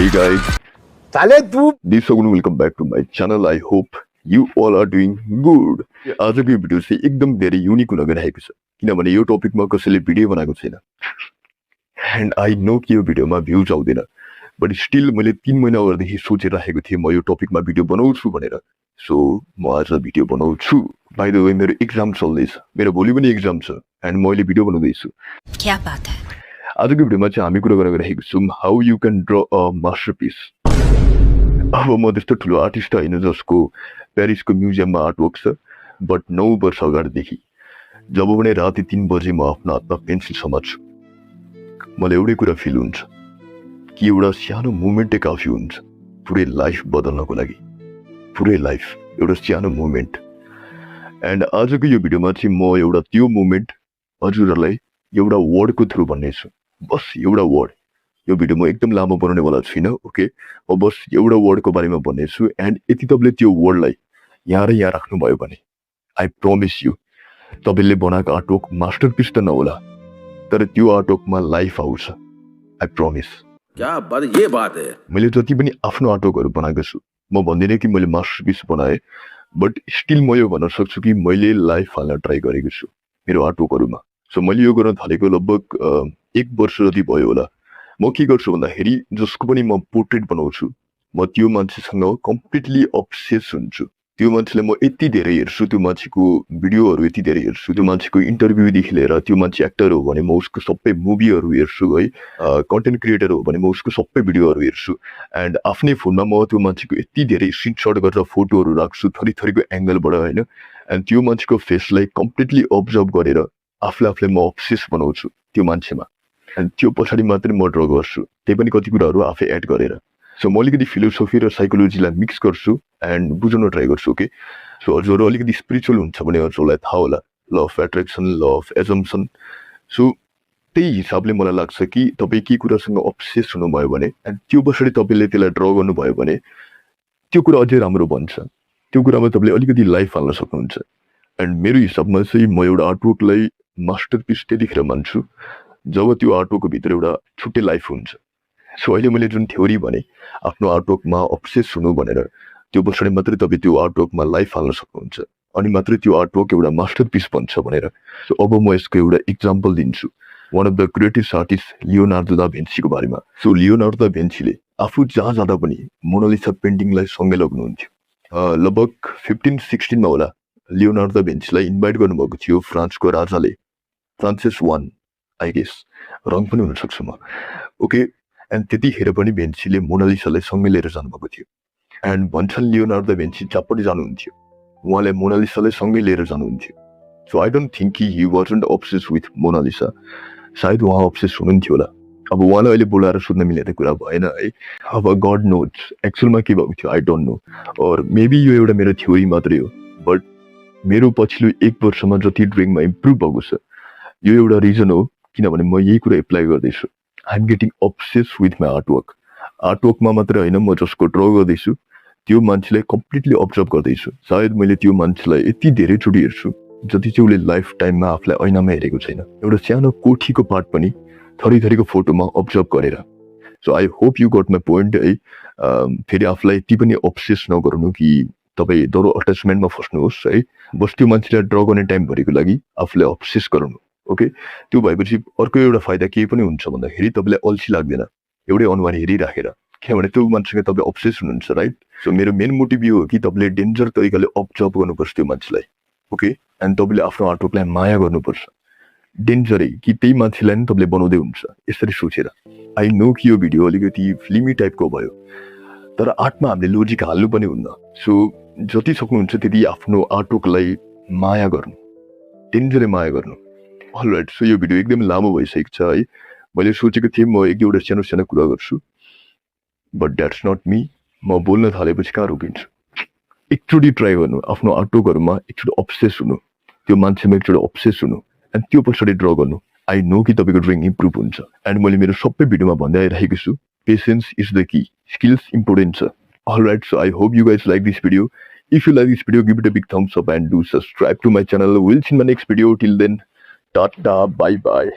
Hey guys, साले तू this is welcome back to my channel. I hope you all are doing good. आजको यो video चाहिँ एकदम धेरै युनिक हुन गइरहेको छ किनभने यो टपिकमा कसैले भिडियो बनाएको छैन एन्ड आई नो कि यो भिडियोमा भ्युज आउँदैन बट स्टिल मैले 3 महिना अगाडिदेखि सोचिरहेको थिएँ म यो टपिकमा भिडियो बनाउँछु भनेर सो म आज भिडियो बनाउँछु बाइ द वे मेरो एक्जाम चल्दैछ मेरो भोलि पनि एक्जाम छ एन्ड म अहिले भिडियो बनाउँदैछु क्या बात है आजको भिडियोमा चाहिँ हामी कुरा गरिरहेको छौँ how you can draw a masterpiece अब म त्यस्तो ठुलो आर्टिस्ट होइन जसको प्यारिसको म्युजियममा आर्टवर्क छ बट 9 वर्ष अगाडिदेखि जब पनि राति 3 बजे म आफ्नो हातमा पेन्सिल समात्छु मलाई एउटै कुरा फिल हुन्छ कि एउटा सानो मुभमेन्टै काफी हुन्छ पुरै लाइफ बदल्नको लागि पुरै लाइफ एउटा सानो मुभमेन्ट एन्ड आजको यो भिडियोमा चाहिँ म एउटा त्यो मुभमेन्ट हजुरहरूलाई एउटा वर्डको थ्रु भन्नेछु बस एउटा वर्ड यो भिडियो म एकदम लामो बनाउनेवाला छुइनँ ओके म बस एउटा वर्डको बारेमा भन्नेछु एन्ड यदि तपाईँले त्यो वर्डलाई यहाँ र यहाँ राख्नुभयो भने आई प्रोमिस यु तपाईँले बनाएको आर्टवर्क मास्टरपिस त नहोला तर त्यो आर्टवर्कमा लाइफ आउँछ आई प्रोमिस क्या बात ये बात है मैले जति पनि आफ्नो आर्टवर्कहरू बनाएको छु म भन्दिनँ कि मैले मास्टरपिस बनाएँ बट स्टिल म यो भन्न सक्छु कि मैले लाइफ हाल्न ट्राई गरेको छु मेरो आर्टवर्कहरूमा सो मैले यो गर्न थालेको लगभग 1 वर्ष जति भयो होला म के गर्छु भन्दाखेरि जसको पनि म पोर्ट्रेट बनाउँछु म त्यो मान्छेसँग कम्प्लिटली अब्सेस हुन्छु त्यो मान्छेलाई म यति धेरै हेर्छु त्यो मान्छेको भिडियोहरू यति धेरै हेर्छु त्यो मान्छेको इन्टरभ्यूदेखि लिएर त्यो मान्छे एक्टर हो भने म उसको सबै मुभीहरू हेर्छु है कन्टेन्ट क्रिएटर हो भने म उसको सबै भिडियोहरू हेर्छु एन्ड आफ्नै फोनमा म त्यो मान्छेको यति धेरै स्क्रिनसट गरेर फोटोहरू राख्छु थरीथरीको एङ्गलबाट होइन एन्ड त्यो मान्छेको फेसलाई कम्प्लिटली अब्जर्भ गरेर आफूलाई म अब्सेस बनाउँछु त्यो मान्छेमा एन्ड त्यो पछाडि मात्रै म ड्र गर्छु त्यही पनि कति कुराहरू आफै एड गरेर सो म अलिकति फिलोसोफी र साइकोलोजीलाई मिक्स गर्छु एन्ड बुझ्न ट्राई गर्छु ओके सो हजुरहरू अलिकति स्पिरिचुअल हुन्छ भने हजुरलाई थाहा होला law of attraction law of assumption so त्यही हिसाबले मलाई लाग्छ कि तपाईँ के कुरासँग अब्सेस हुनुभयो भने एन्ड त्यो पछाडि तपाईँले त्यसलाई ड्र गर्नुभयो भने त्यो कुरा अझै राम्रो बन्छ त्यो कुरामा तपाईँले अलिकति लाइफ हाल्न सक्नुहुन्छ एन्ड मेरो हिसाबमा चाहिँ म एउटा आर्टवर्कलाई मास्टरपिस त्यतिखेर मान्छु जब त्यो आर्टवर्कको भित्र एउटा छुट्टै लाइफ हुन्छ सो अहिले मैले जुन थ्योरी भने आफ्नो आर्टवर्कमा अब्सेस हुनु भनेर त्यो पछाडि मात्रै तपाईँ त्यो आर्टवर्कमा लाइफ हाल्न सक्नुहुन्छ अनि मात्रै त्यो आर्टवर्क एउटा मास्टरपिस बन्छ भनेर सो अब म यसको एउटा इक्जाम्पल दिन्छु one of the greatest artist Leonardo दा भिन्सीको बारेमा सो लियोनार्दो दा भिन्सीले आफू जहाँ जाँदा पनि मोनालिसा पेन्टिङलाई सँगै लग्नुहुन्थ्यो लगभग 15-16 होला लियोनार्दो दा भिन्सीलाई इन्भाइट गर्नुभएको थियो फ्रान्सको राजाले फ्रान्सिस I आई गेस रङ पनि हुनसक्छु म ओके एन्ड त्यतिखेर पनि भेन्सीले मोनालिसालाई सँगै लिएर जानुभएको थियो एन्ड भन्छन् लियोनार्दो दा भिन्सी जहाँ पनि जानुहुन्थ्यो उहाँले मोनालिसालाई सँगै लिएर जानुहुन्थ्यो सो आई डोन्ट थिङ्क कि he wasn't obsess with Mona Lisa सायद उहाँ अब्सेस हुनुहुन्थ्यो होला अब उहाँलाई अहिले बोलाएर सोध्न मिल्ने त कुरा भएन है अब गड नोज एक्चुअलमा के भएको थियो आई डोन्ट नो और मेबी यो एउटा मेरो थ्योरी मात्रै हो बट मेरो पछिल्लो 1 वर्षमा जति ड्रइङमा इम्प्रुभ भएको छ यो एउटा रिजन हो किनभने म यही कुरा एप्लाई गर्दैछु I am getting obsess with my आर्टवर्कमा मात्रै होइन म जसको ड्र गर्दैछु त्यो मान्छेलाई कम्प्लिटली अब्जर्भ गर्दैछु सायद मैले त्यो मान्छेलाई यति धेरैचोटि हेर्छु जति चाहिँ उसले लाइफ टाइममा आफूलाई ऐनामा हेरेको छैन एउटा सानो कोठीको पार्ट पनि थरीथरीको फोटोमा अब्जर्भ गरेर so I hope you got my point है फेरि आफूलाई यति पनि अब्सेस नगर्नु कि तपाईँ दोहोरो अट्याचमेन्टमा फस्नुहोस् है बस त्यो मान्छेलाई ड्र गर्ने टाइमभरिको लागि आफूलाई अब्सेस गराउनु ओके त्यो भएपछि अर्को एउटा फाइदा के पनि हुन्छ भन्दाखेरि तपाईँलाई अल्छी लाग्दैन एउटै अनुहार हेरिराखेर किनभने त्यो मान्छेसँग तपाईँ अब्सेस हुनुहुन्छ राइट सो मेरो मेन मोटिभ यो हो कि तपाईँले डेन्जर तरिकाले अब्जर्भ गर्नुपर्छ त्यो मान्छेलाई ओके एन्ड तपाईँले आफ्नो आर्टवर्कलाई माया गर्नुपर्छ डेन्जरै कि त्यही मान्छेलाई नै तपाईँले बनाउँदै हुन्छ यसरी सोचेर आई नो कि यो भिडियो अलिकति फिल्मी टाइपको भयो तर आर्टमा हामीले लोजिक हाल्नु पनि हुन्न सो जति सक्नुहुन्छ त्यति आफ्नो आर्टवर्कलाई माया गर्नु डेन्जरै माया गर्नु अलराइट सो यो भिडियो एकदम लामो भइसकेको छ है मैले सोचेको थिएँ म एक दुईवटा सानो कुरा गर्छु बट द्याट्स नट मी म बोल्न थालेपछि कहाँ रोकिन्छु एकचोटि ट्राई गर्नु आफ्नो आर्टवर्कहरूमा एकचोटि अब्सेस हुनु त्यो मान्छेमा एकचोटि अब्सेस हुनु एन्ड त्यो पछाडि ड्र गर्नु आई नो कि तपाईँको ड्रइङ इम्प्रुभ हुन्छ एन्ड मैले मेरो सबै भिडियोमा भन्दै आइरहेको छु patience is the key skills important छ alright so I hope you guys like this video if you like this video give it a big thumbs up and do subscribe to my channel will see in my next video till then tata bye by